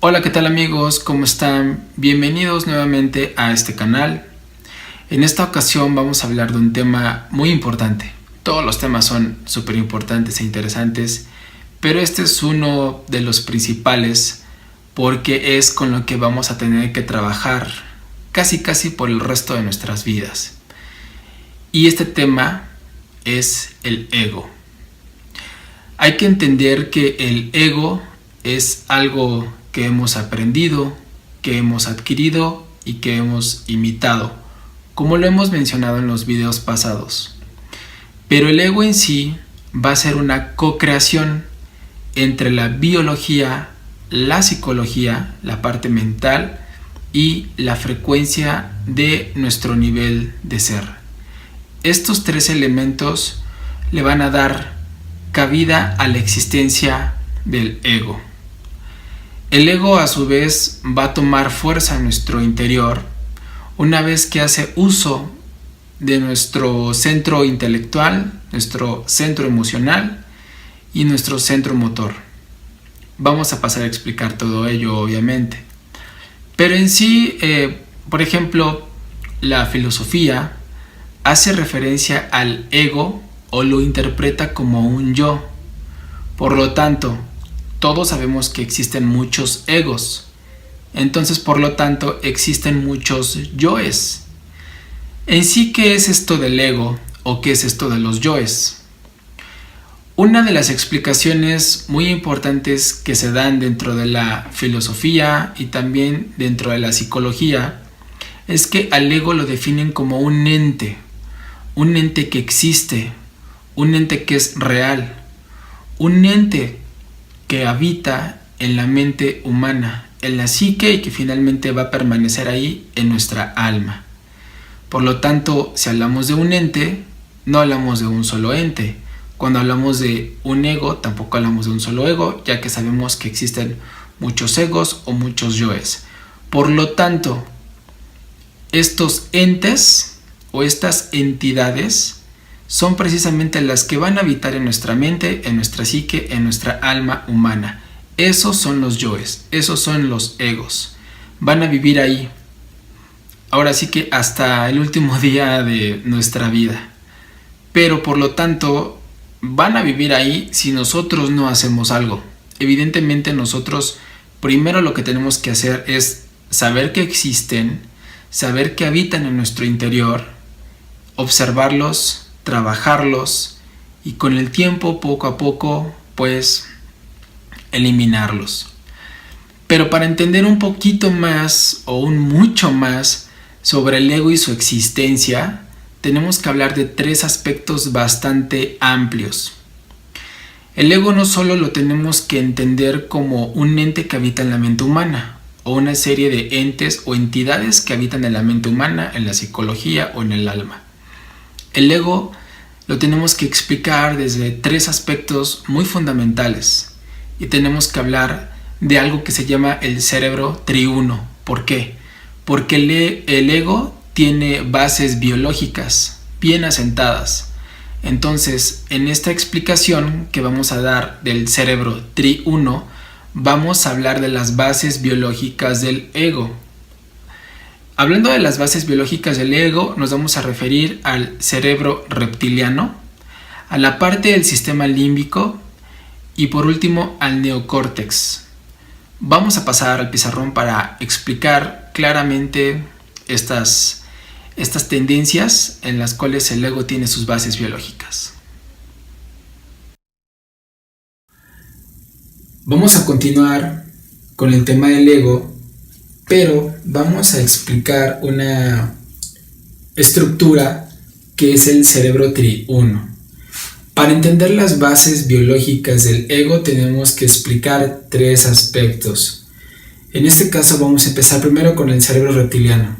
Hola, ¿qué tal amigos? ¿Cómo están? Bienvenidos nuevamente a este canal. En esta ocasión vamos a hablar de un tema muy importante. Todos los temas son súper importantes e interesantes, pero este es uno de los principales porque es con lo que vamos a tener que trabajar casi por el resto de nuestras vidas. Y este tema es el ego. Hay que entender que el ego es algo que hemos aprendido, que hemos adquirido y que hemos imitado, como lo hemos mencionado en los videos pasados. Pero el ego en sí va a ser una co-creación entre la biología, la psicología, la parte mental y la frecuencia de nuestro nivel de ser. Estos tres elementos le van a dar cabida a la existencia del ego. El ego a su vez va a tomar fuerza en nuestro interior una vez que hace uso de nuestro centro intelectual, nuestro centro emocional y nuestro centro motor. Vamos a pasar a explicar todo ello obviamente. Pero en sí, por ejemplo, la filosofía hace referencia al ego o lo interpreta como un yo. Por lo tanto, todos sabemos que existen muchos egos. Entonces, por lo tanto, existen muchos yoes. En sí, ¿qué es esto del ego o qué es esto de los yoes? Una de las explicaciones muy importantes que se dan dentro de la filosofía y también dentro de la psicología es que al ego lo definen como un ente que existe, un ente que es real, un ente que habita en la mente humana, en la psique y que finalmente va a permanecer ahí en nuestra alma. Por lo tanto, si hablamos de un ente, no hablamos de un solo ente. Cuando hablamos de un ego, tampoco hablamos de un solo ego, ya que sabemos que existen muchos egos o muchos yoes. Por lo tanto, estos entes o estas entidades son precisamente las que van a habitar en nuestra mente, en nuestra psique, en nuestra alma humana. Esos son los yoes, esos son los egos. Van a vivir ahí. Ahora sí que hasta el último día de nuestra vida. Pero por lo tanto, van a vivir ahí si nosotros no hacemos algo. Evidentemente nosotros primero lo que tenemos que hacer es saber que existen, saber que habitan en nuestro interior, observarlos, trabajarlos y con el tiempo, poco a poco, pues eliminarlos. Pero para entender un poquito más o un mucho más sobre el ego y su existencia, tenemos que hablar de tres aspectos bastante amplios. El ego no solo lo tenemos que entender como un ente que habita en la mente humana, o una serie de entes o entidades que habitan en la mente humana, en la psicología o en el alma. El ego lo tenemos que explicar desde tres aspectos muy fundamentales y tenemos que hablar de algo que se llama el cerebro triuno. ¿Por qué? Porque el ego tiene bases biológicas bien asentadas. Entonces, en esta explicación que vamos a dar del cerebro triuno, vamos a hablar de las bases biológicas del ego. Hablando de las bases biológicas del ego, nos vamos a referir al cerebro reptiliano, a la parte del sistema límbico y por último al neocórtex. Vamos a pasar al pizarrón para explicar claramente estas tendencias en las cuales el ego tiene sus bases biológicas. Vamos a continuar con el tema del ego, pero vamos a explicar una estructura que es el cerebro triuno. Para entender las bases biológicas del ego tenemos que explicar tres aspectos. En este caso vamos a empezar primero con el cerebro reptiliano.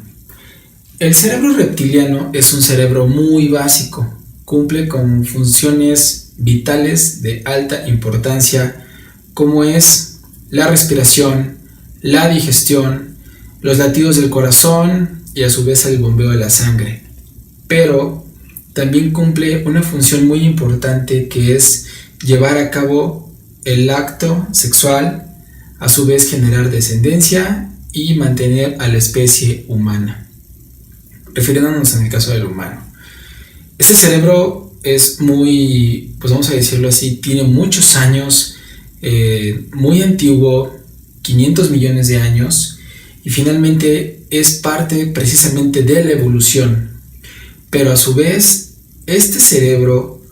El cerebro reptiliano es un cerebro muy básico, cumple con funciones vitales de alta importancia como es la respiración, la digestión, los latidos del corazón y a su vez el bombeo de la sangre. Pero también cumple una función muy importante que es llevar a cabo el acto sexual, a su vez generar descendencia y mantener a la especie humana. Refiriéndonos en el caso del humano. Este cerebro es muy, pues vamos a decirlo así, tiene muchos años, muy antiguo, 500 millones de años, y finalmente es parte precisamente de la evolución. Pero a su vez, este cerebro,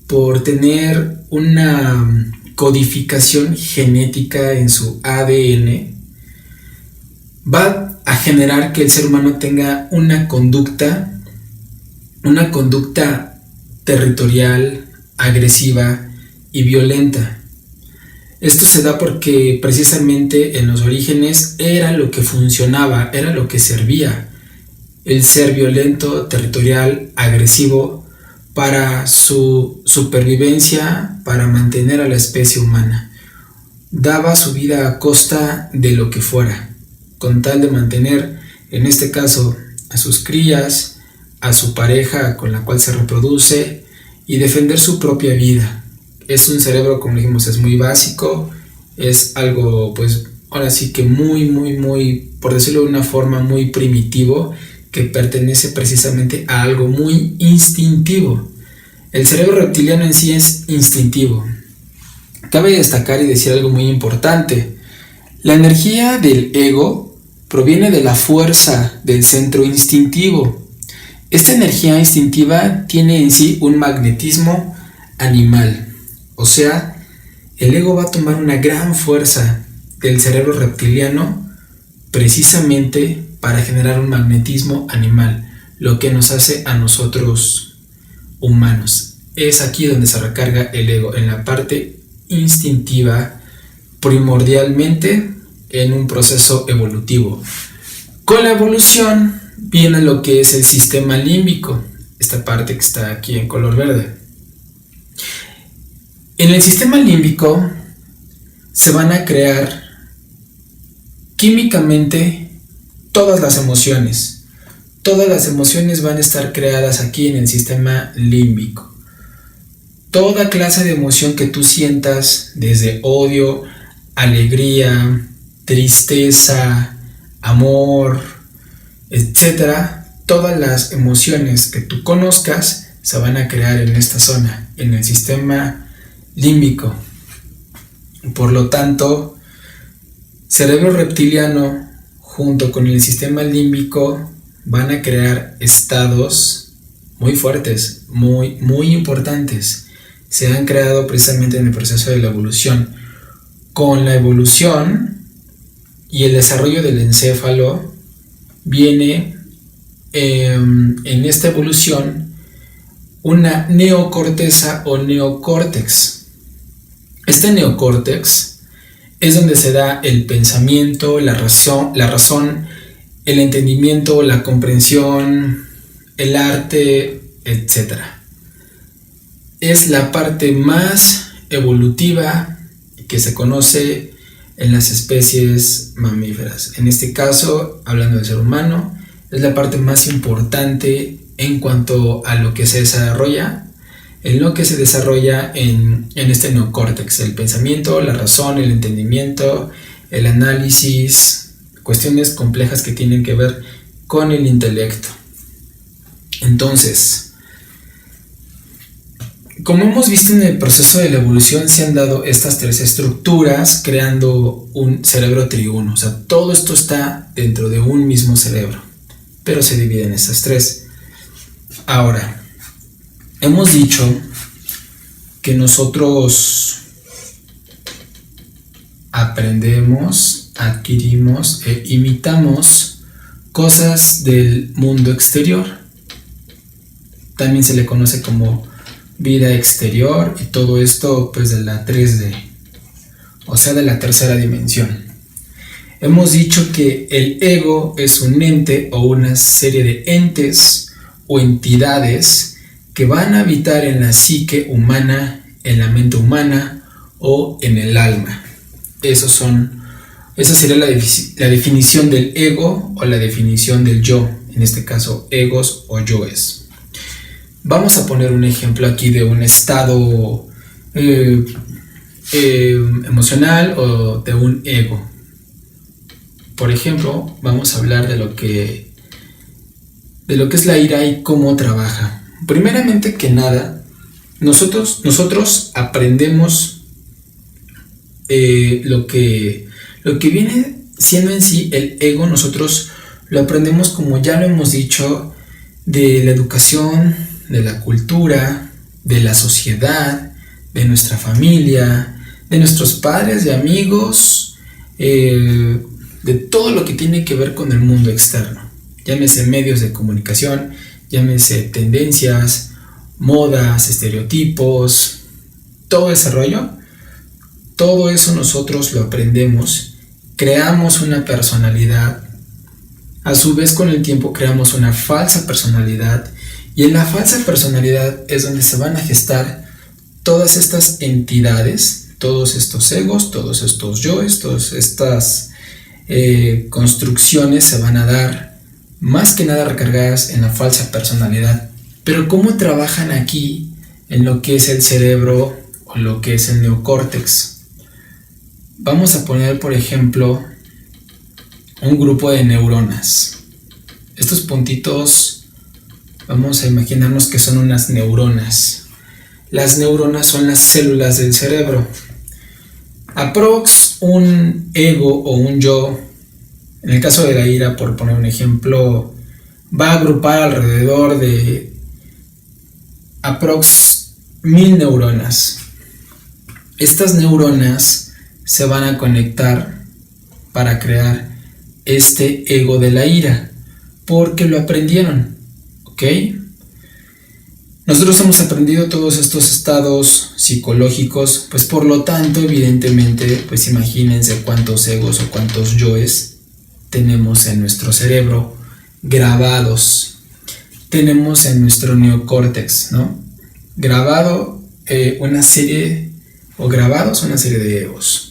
por tener una codificación genética en su ADN, va a generar que el ser humano tenga una conducta territorial, agresiva y violenta. Esto se da porque precisamente en los orígenes era lo que funcionaba, era lo que servía, el ser violento, territorial, agresivo, para su supervivencia, para mantener a la especie humana. Daba su vida a costa de lo que fuera, con tal de mantener, en este caso, a sus crías, a su pareja con la cual se reproduce y defender su propia vida. Es un cerebro, como dijimos, es muy básico, es algo, pues, ahora sí que muy, por decirlo de una forma, muy primitivo, que pertenece precisamente a algo muy instintivo. El cerebro reptiliano en sí es instintivo. Cabe destacar y decir algo muy importante. La energía del ego proviene de la fuerza del centro instintivo. Esta energía instintiva tiene en sí un magnetismo animal. O sea, el ego va a tomar una gran fuerza del cerebro reptiliano precisamente para generar un magnetismo animal, lo que nos hace a nosotros humanos. Es aquí donde se recarga el ego, en la parte instintiva, primordialmente en un proceso evolutivo. Con la evolución viene lo que es el sistema límbico, esta parte que está aquí en color verde. En el sistema límbico se van a crear químicamente todas las emociones. Todas las emociones van a estar creadas aquí en el sistema límbico. Toda clase de emoción que tú sientas, desde odio, alegría, tristeza, amor, etcétera, todas las emociones que tú conozcas se van a crear en esta zona, en el sistema límbico. Por lo tanto, cerebro reptiliano junto con el sistema límbico van a crear estados muy fuertes, muy importantes. Se han creado precisamente en el proceso de la evolución. Con la evolución y el desarrollo del encéfalo viene en esta evolución una neocorteza o neocórtex. Este neocórtex es donde se da el pensamiento, la razón, el entendimiento, la comprensión, el arte, etc. Es la parte más evolutiva que se conoce en las especies mamíferas. En este caso, hablando del ser humano, es la parte más importante en cuanto a lo que se desarrolla, en lo que se desarrolla en este neocórtex, el pensamiento, la razón, el entendimiento, el análisis, cuestiones complejas que tienen que ver con el intelecto. Entonces, como hemos visto en el proceso de la evolución, se han dado estas tres estructuras creando un cerebro triuno. O sea, todo esto está dentro de un mismo cerebro, pero se divide en estas tres. Ahora, hemos dicho que nosotros aprendemos, adquirimos e imitamos cosas del mundo exterior. También se le conoce como vida exterior, y todo esto pues de la 3D, o sea, de la tercera dimensión. Hemos dicho que el ego es un ente o una serie de entes o entidades que van a habitar en la psique humana, en la mente humana o en el alma. Esa sería la definición del ego o la definición del yo, en este caso egos o yoes. Vamos a poner un ejemplo aquí de un estado emocional o de un ego. Por ejemplo, vamos a hablar de lo que es la ira y cómo trabaja. Primeramente que nada, nosotros aprendemos lo que viene siendo en sí el ego. Nosotros lo aprendemos, como ya lo hemos dicho, de la educación, de la cultura, de la sociedad, de nuestra familia, de nuestros padres, de amigos, de todo lo que tiene que ver con el mundo externo. Llámese medios de comunicación, llámese tendencias, modas, estereotipos, todo ese rollo. Todo eso nosotros lo aprendemos, creamos una personalidad, a su vez con el tiempo creamos una falsa personalidad, y en la falsa personalidad es donde se van a gestar todas estas entidades, todos estos egos, todos estos yoes, todas estas construcciones se van a dar más que nada recargadas en la falsa personalidad. Pero ¿cómo trabajan aquí en lo que es el cerebro o lo que es el neocórtex? Vamos a poner, por ejemplo, un grupo de neuronas. Estos puntitos, vamos a imaginarnos que son unas neuronas. Las neuronas son las células del cerebro. Aprox un ego o un yo, en el caso de la ira, por poner un ejemplo, va a agrupar alrededor de aprox 1000 neuronas. Estas neuronas se van a conectar para crear este ego de la ira, porque lo aprendieron, ¿ok? Nosotros hemos aprendido todos estos estados psicológicos, pues por lo tanto, evidentemente, pues imagínense cuántos egos o cuántos yoes tenemos en nuestro cerebro grabados. Tenemos en nuestro neocórtex, ¿no? Grabados una serie de egos.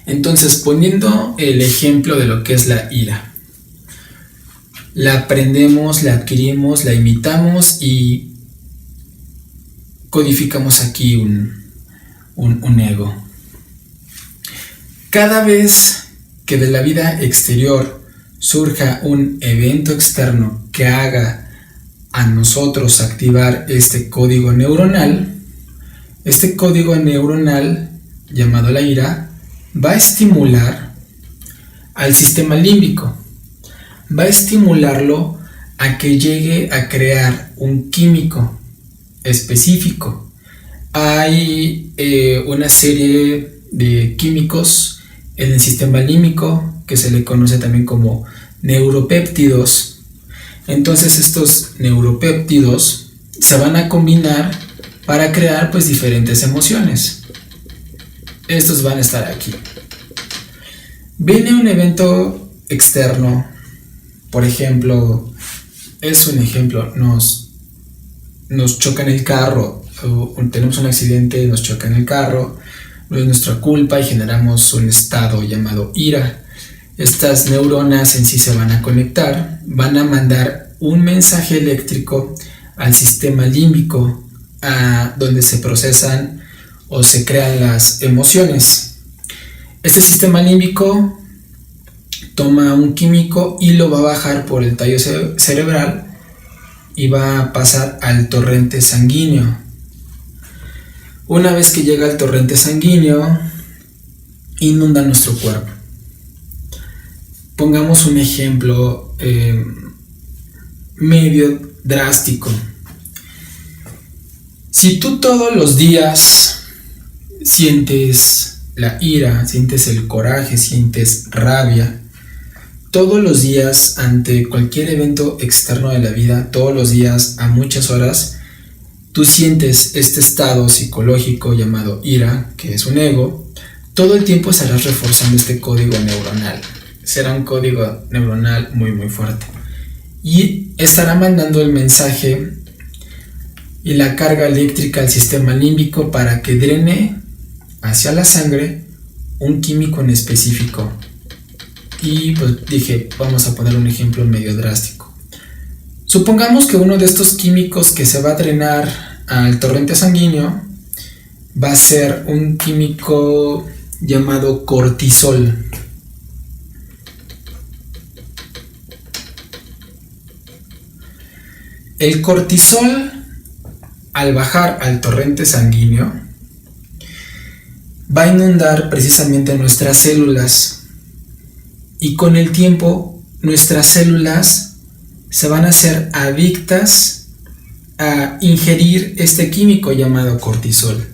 Entonces, poniendo el ejemplo de lo que es la ira, la aprendemos, la adquirimos, la imitamos y codificamos aquí un ego. Cada vez que de la vida exterior surja un evento externo que haga a nosotros activar este código neuronal llamado la ira, va a estimular al sistema límbico, va a estimularlo a que llegue a crear un químico específico. Hay una serie de químicos en el sistema límbico que se le conoce también como neuropéptidos. Entonces estos neuropéptidos se van a combinar para crear pues diferentes emociones. Estos van a estar aquí. Viene un evento externo, por ejemplo, nos choca en el carro, o tenemos un accidente, nos choca en el carro, no es nuestra culpa y generamos un estado llamado ira. Estas neuronas en sí se van a conectar, van a mandar un mensaje eléctrico al sistema límbico, donde se procesan o se crean las emociones. Este sistema límbico toma un químico y lo va a bajar por el tallo cerebral y va a pasar al torrente sanguíneo. Una vez que llega al torrente sanguíneo, inunda nuestro cuerpo. Pongamos un ejemplo medio drástico. Si tú todos los días sientes la ira, sientes el coraje, sientes rabia, todos los días ante cualquier evento externo de la vida, todos los días a muchas horas, tú sientes este estado psicológico llamado ira, que es un ego, todo el tiempo estarás reforzando este código neuronal. Será un código neuronal muy muy fuerte y estará mandando el mensaje y la carga eléctrica al sistema límbico para que drene hacia la sangre un químico en específico. Y pues dije, vamos a poner un ejemplo medio drástico. Supongamos que uno de estos químicos que se va a drenar al torrente sanguíneo va a ser un químico llamado cortisol. El cortisol, al bajar al torrente sanguíneo, va a inundar precisamente nuestras células, y con el tiempo nuestras células se van a hacer adictas a ingerir este químico llamado cortisol.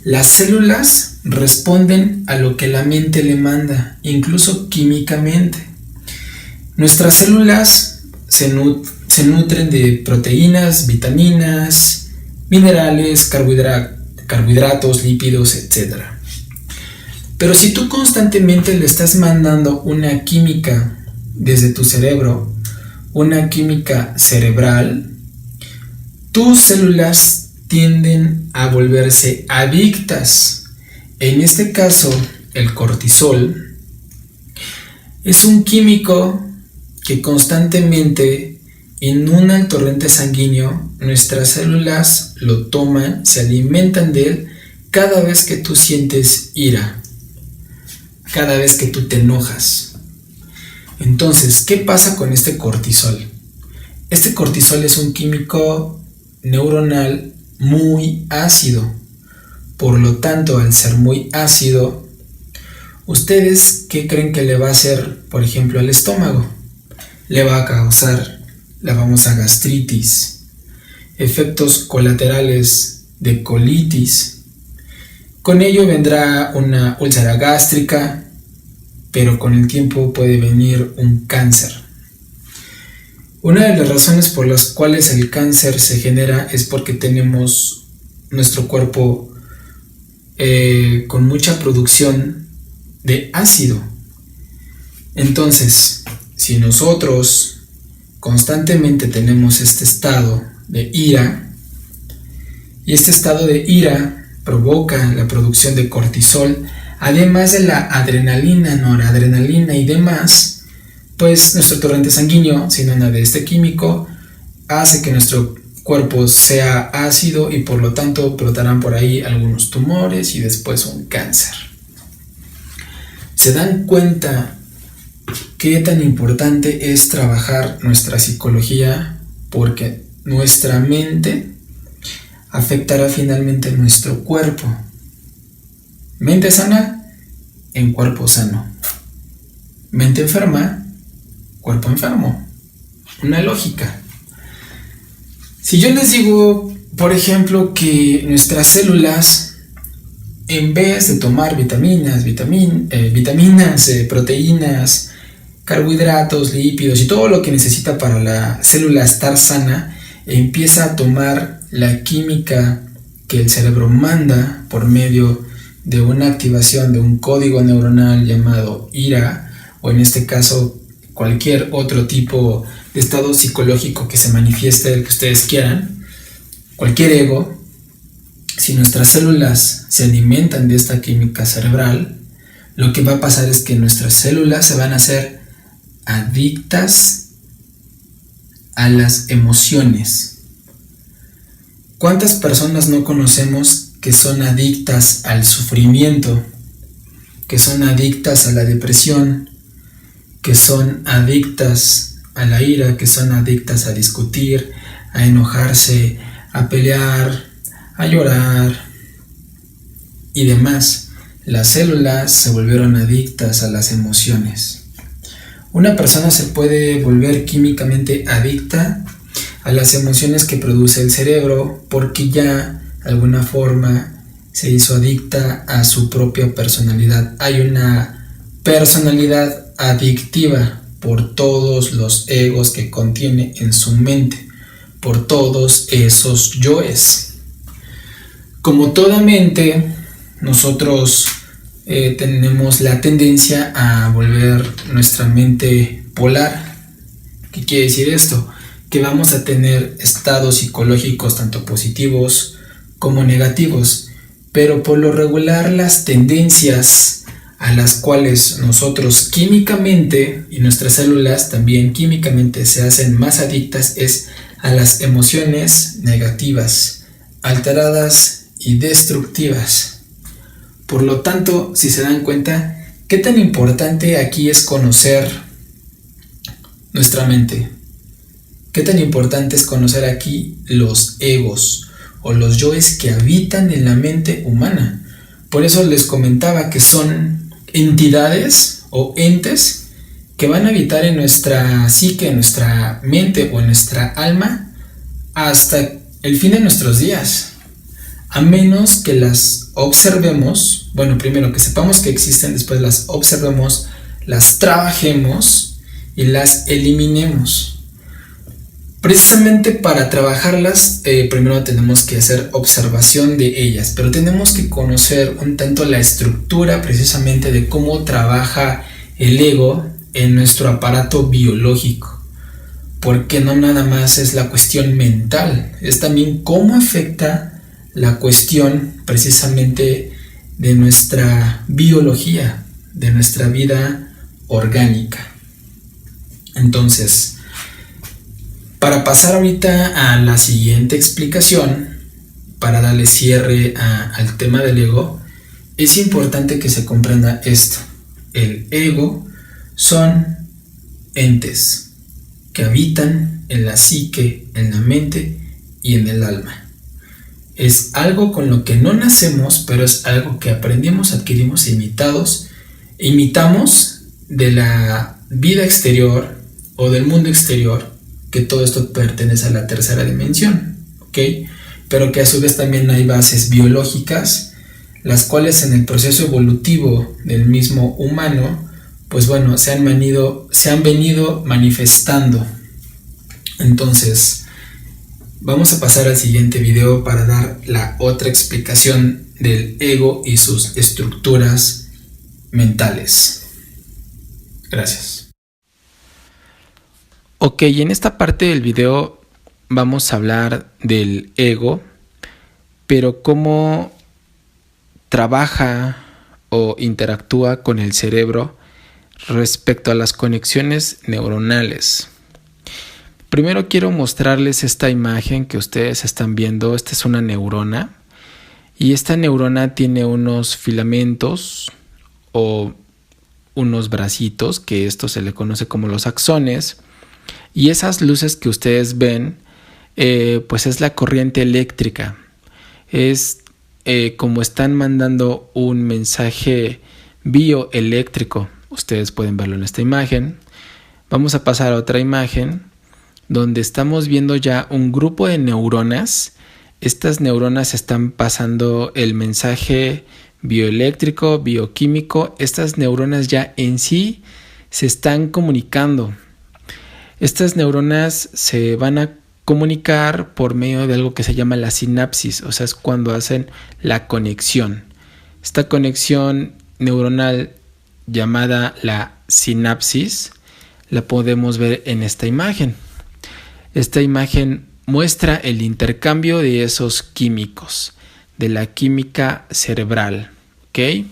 Las células responden a lo que la mente le manda, incluso químicamente. Nuestras células se nutren de proteínas, vitaminas, minerales, carbohidratos, lípidos, etc. Pero si tú constantemente le estás mandando una química desde tu cerebro, una química cerebral, tus células tienden a volverse adictas. En este caso, el cortisol es un químico que constantemente inunda el torrente sanguíneo. Nuestras células lo toman, se alimentan de él cada vez que tú sientes ira, cada vez que tú te enojas. Entonces, ¿qué pasa con este cortisol? Este cortisol es un químico neuronal muy ácido. Por lo tanto, al ser muy ácido, ¿ustedes qué creen que le va a hacer, por ejemplo, al estómago? Le va a causar la famosa gastritis, efectos colaterales de colitis. Con ello vendrá una úlcera gástrica, pero con el tiempo puede venir un cáncer. Una de las razones por las cuales el cáncer se genera es porque tenemos nuestro cuerpo con mucha producción de ácido. Entonces, si nosotros constantemente tenemos este estado de ira, y este estado de ira provoca la producción de cortisol, además de la adrenalina, noradrenalina y demás, pues nuestro torrente sanguíneo, sin nada de este químico, hace que nuestro cuerpo sea ácido y por lo tanto brotarán por ahí algunos tumores y después un cáncer. ¿Se dan cuenta qué tan importante es trabajar nuestra psicología? Porque nuestra mente afectará finalmente nuestro cuerpo. Mente sana en cuerpo sano. Mente enferma, cuerpo enfermo. Una lógica. Si yo les digo, por ejemplo, que nuestras células, en vez de tomar vitaminas, proteínas, carbohidratos, lípidos y todo lo que necesita para la célula estar sana, empieza a tomar la química que el cerebro manda por medio de una activación de un código neuronal llamado ira, o en este caso cualquier otro tipo de estado psicológico que se manifieste, el que ustedes quieran, cualquier ego. Si nuestras células se alimentan de esta química cerebral, lo que va a pasar es que nuestras células se van a hacer adictas a las emociones. ¿Cuántas personas no conocemos que son adictas al sufrimiento, que son adictas a la depresión, que son adictas a la ira, que son adictas a discutir, a enojarse, a pelear, a llorar y demás? Las células se volvieron adictas a las emociones. Una persona se puede volver químicamente adicta a las emociones que produce el cerebro porque ya de alguna forma se hizo adicta a su propia personalidad. Hay una personalidad adictiva por todos los egos que contiene en su mente, por todos esos yoes. Como toda mente, nosotros tenemos la tendencia a volver nuestra mente polar. ¿Qué quiere decir esto? Que vamos a tener estados psicológicos tanto positivos como negativos, pero por lo regular las tendencias a las cuales nosotros químicamente y nuestras células también químicamente se hacen más adictas es a las emociones negativas, alteradas y destructivas. Por lo tanto, si se dan cuenta, ¿qué tan importante aquí es conocer nuestra mente? ¿Qué tan importante es conocer aquí los egos o los yoes que habitan en la mente humana? Por eso les comentaba que son entidades o entes que van a habitar en nuestra psique, en nuestra mente o en nuestra alma hasta el fin de nuestros días. A menos que las observemos, bueno, primero que sepamos que existen, después las observemos, las trabajemos y las eliminemos. Precisamente para trabajarlas, primero tenemos que hacer observación de ellas, pero tenemos que conocer un tanto la estructura precisamente de cómo trabaja el ego en nuestro aparato biológico, porque no nada más es la cuestión mental, es también cómo afecta la cuestión precisamente de nuestra biología, de nuestra vida orgánica. Entonces, para pasar ahorita a la siguiente explicación, para darle cierre al tema del ego, es importante que se comprenda esto. El ego son entes que habitan en la psique, en la mente y en el alma. Es algo con lo que no nacemos, pero es algo que aprendimos, adquirimos, imitamos de la vida exterior o del mundo exterior, que todo esto pertenece a la tercera dimensión, ¿ok? Pero que a su vez también hay bases biológicas, las cuales en el proceso evolutivo del mismo humano, pues bueno, se han venido manifestando. Entonces, vamos a pasar al siguiente video para dar la otra explicación del ego y sus estructuras mentales. Gracias. Ok, en esta parte del video vamos a hablar del ego, pero cómo trabaja o interactúa con el cerebro respecto a las conexiones neuronales. Primero quiero mostrarles esta imagen que ustedes están viendo. Esta es una neurona y esta neurona tiene unos filamentos o unos bracitos, que esto se le conoce como los axones. Y esas luces que ustedes ven, pues es la corriente eléctrica. Es como están mandando un mensaje bioeléctrico. Ustedes pueden verlo en esta imagen. Vamos a pasar a otra imagen donde estamos viendo ya un grupo de neuronas. Estas neuronas están pasando el mensaje bioeléctrico, bioquímico. Estas neuronas ya en sí se están comunicando. Estas neuronas se van a comunicar por medio de algo que se llama la sinapsis, o sea, es cuando hacen la conexión. Esta conexión neuronal llamada la sinapsis la podemos ver en esta imagen. Esta imagen muestra el intercambio de esos químicos, de la química cerebral, ¿ok?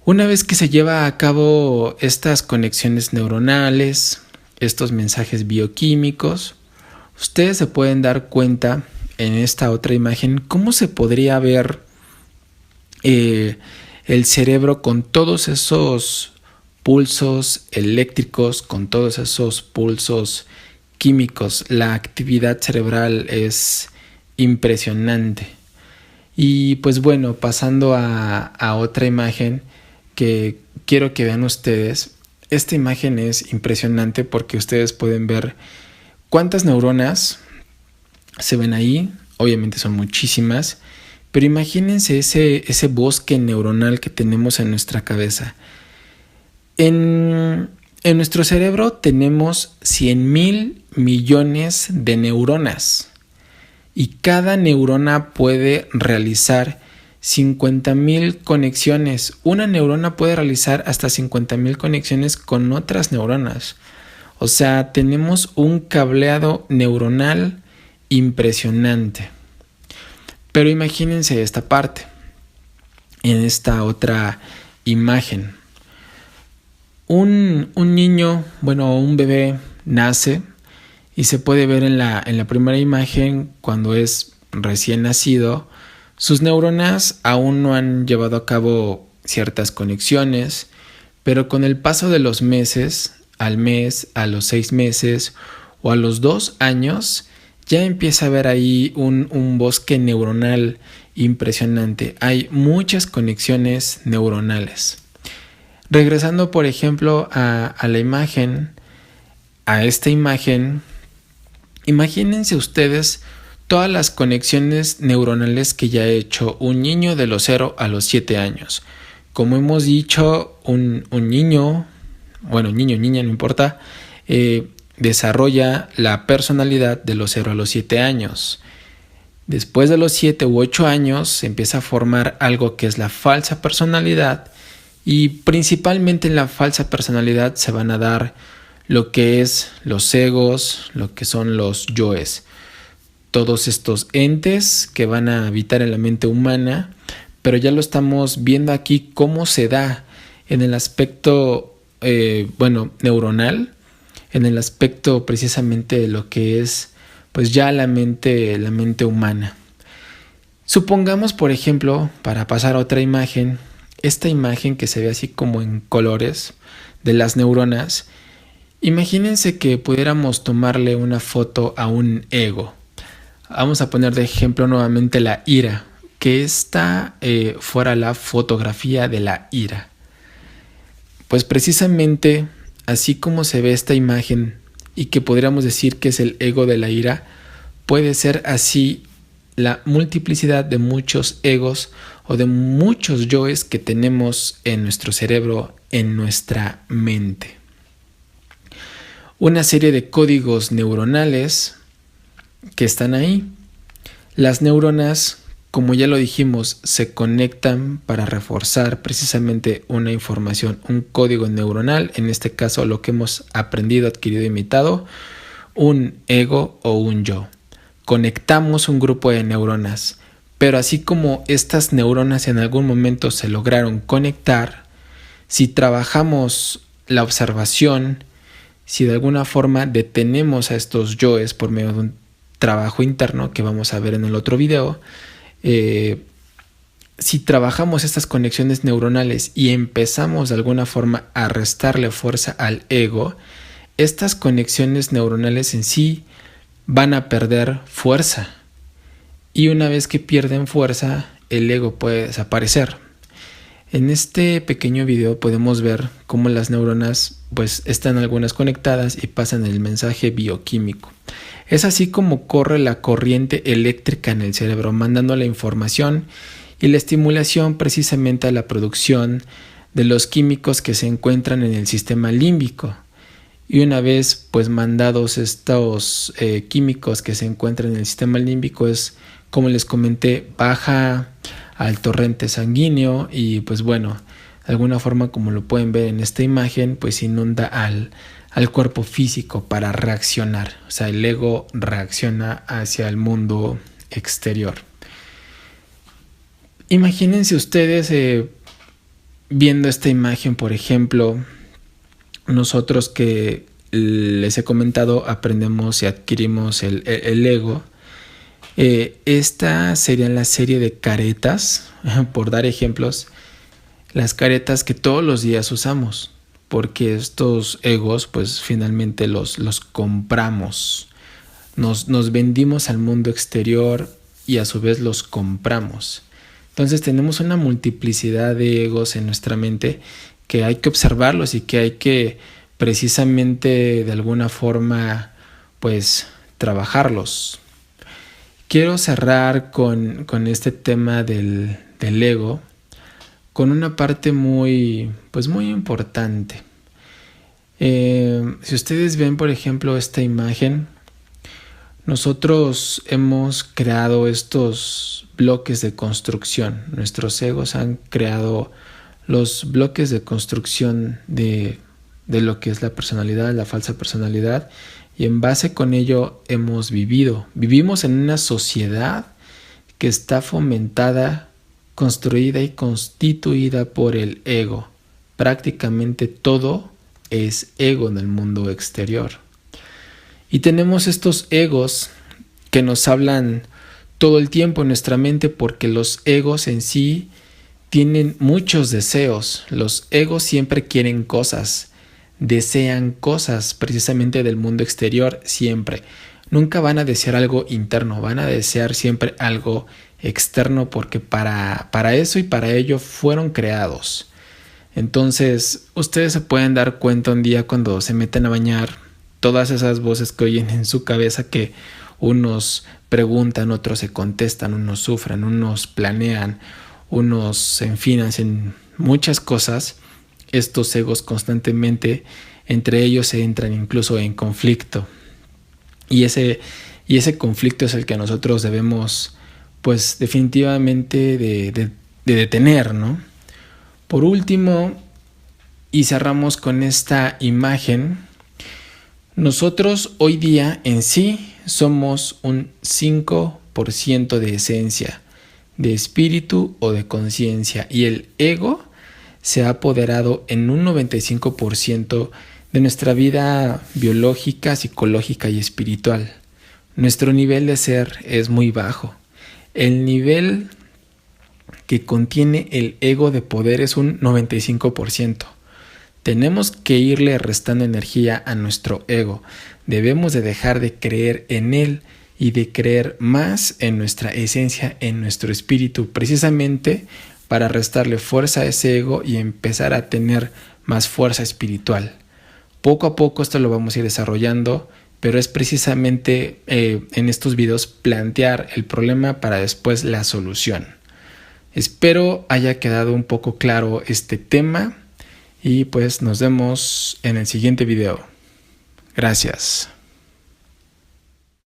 Una vez que se lleva a cabo estas conexiones neuronales, estos mensajes bioquímicos, ustedes se pueden dar cuenta en esta otra imagen cómo se podría ver el cerebro con todos esos pulsos eléctricos, con todos esos pulsos químicos. La actividad cerebral es impresionante. Y pues bueno, pasando a otra imagen que quiero que vean ustedes. Esta imagen es impresionante porque ustedes pueden ver cuántas neuronas se ven ahí. Obviamente son muchísimas, pero imagínense ese bosque neuronal que tenemos en nuestra cabeza. En nuestro cerebro tenemos 100,000 millones de neuronas y cada neurona puede realizar 50,000 conexiones. Una neurona puede realizar hasta 50,000 conexiones con otras neuronas. O sea, tenemos un cableado neuronal impresionante. Pero imagínense esta parte, en esta otra imagen. Un niño, un bebé nace y se puede ver en la primera imagen cuando es recién nacido, Sus neuronas aún no han llevado a cabo ciertas conexiones, pero con el paso de los meses, al mes, a los 6 meses o a los 2 años, ya empieza a haber ahí un bosque neuronal impresionante. Hay muchas conexiones neuronales. Regresando, por ejemplo, a la imagen, a esta imagen, imagínense ustedes todas las conexiones neuronales que ya ha hecho un niño de los 0 a los 7 años. Como hemos dicho, un niño, niña, no importa, desarrolla la personalidad de los 0 a los 7 años. Después de los 7 u 8 años se empieza a formar algo que es la falsa personalidad, y principalmente en la falsa personalidad se van a dar lo que es los egos, lo que son los yoes. Todos estos entes que van a habitar en la mente humana, pero ya lo estamos viendo aquí cómo se da en el aspecto neuronal, en el aspecto precisamente de lo que es pues ya la mente humana. Supongamos, por ejemplo, para pasar a otra imagen, esta imagen que se ve así como en colores de las neuronas. Imagínense que pudiéramos tomarle una foto a un ego. Vamos a poner de ejemplo nuevamente la ira, que esta fuera la fotografía de la ira. Pues precisamente así como se ve esta imagen y que podríamos decir que es el ego de la ira, puede ser así la multiplicidad de muchos egos o de muchos yoes que tenemos en nuestro cerebro, en nuestra mente. Una serie de códigos neuronales que están ahí. Las neuronas, como ya lo dijimos, se conectan para reforzar precisamente una información, un código neuronal, en este caso lo que hemos aprendido, adquirido, imitado, un ego o un yo. Conectamos un grupo de neuronas, pero así como estas neuronas en algún momento se lograron conectar, si trabajamos la observación, si de alguna forma detenemos a estos yoes por medio de un trabajo interno que vamos a ver en el otro video, si trabajamos estas conexiones neuronales y empezamos de alguna forma a restarle fuerza al ego, estas conexiones neuronales en sí van a perder fuerza. Y una vez que pierden fuerza, el ego puede desaparecer. En este pequeño video podemos ver cómo las neuronas pues están algunas conectadas y pasan el mensaje bioquímico. Es así como corre la corriente eléctrica en el cerebro, mandando la información y la estimulación precisamente a la producción de los químicos que se encuentran en el sistema límbico. Y una vez pues mandados estos químicos que se encuentran en el sistema límbico, es como les comenté, baja al torrente sanguíneo y pues bueno, de alguna forma como lo pueden ver en esta imagen, pues inunda al cuerpo físico para reaccionar. O sea, el ego reacciona hacia el mundo exterior. Imagínense ustedes viendo esta imagen, por ejemplo, nosotros que les he comentado aprendemos y adquirimos el ego. Esta sería la serie de caretas, por dar ejemplos, las caretas que todos los días usamos, porque estos egos pues finalmente los compramos, nos vendimos al mundo exterior y a su vez los compramos. Entonces tenemos una multiplicidad de egos en nuestra mente que hay que observarlos y que hay que precisamente de alguna forma pues trabajarlos. Quiero cerrar con este tema del ego con una parte muy importante. Si ustedes ven, por ejemplo, esta imagen, nosotros hemos creado estos bloques de construcción. Nuestros egos han creado los bloques de construcción de lo que es la personalidad, la falsa personalidad, y en base con ello hemos vivido. Vivimos en una sociedad que está fomentada, construida y constituida por el ego. Prácticamente todo es ego en el mundo exterior. Y tenemos estos egos que nos hablan todo el tiempo en nuestra mente, porque los egos en sí tienen muchos deseos. Los egos siempre quieren cosas, desean cosas precisamente del mundo exterior siempre. Nunca van a desear algo interno, van a desear siempre algo externo, porque para eso y para ello fueron creados. Entonces, ustedes se pueden dar cuenta un día cuando se meten a bañar, todas esas voces que oyen en su cabeza, que unos preguntan, otros se contestan, unos sufren, unos planean, unos en fin hacen muchas cosas. Estos egos constantemente entre ellos se entran incluso en conflicto. Y ese conflicto es el que nosotros debemos, pues definitivamente de detener, ¿no? Por último, y cerramos con esta imagen, nosotros hoy día en sí somos un 5% de esencia, de espíritu o de conciencia, y el ego se ha apoderado en un 95% de nuestra vida biológica, psicológica y espiritual. Nuestro nivel de ser es muy bajo. El nivel que contiene el ego de poder es un 95%. Tenemos que irle restando energía a nuestro ego. Debemos de dejar de creer en él y de creer más en nuestra esencia, en nuestro espíritu, precisamente para restarle fuerza a ese ego y empezar a tener más fuerza espiritual. Poco a poco esto lo vamos a ir desarrollando, pero es precisamente en estos videos plantear el problema para después la solución. Espero haya quedado un poco claro este tema y pues nos vemos en el siguiente video. Gracias.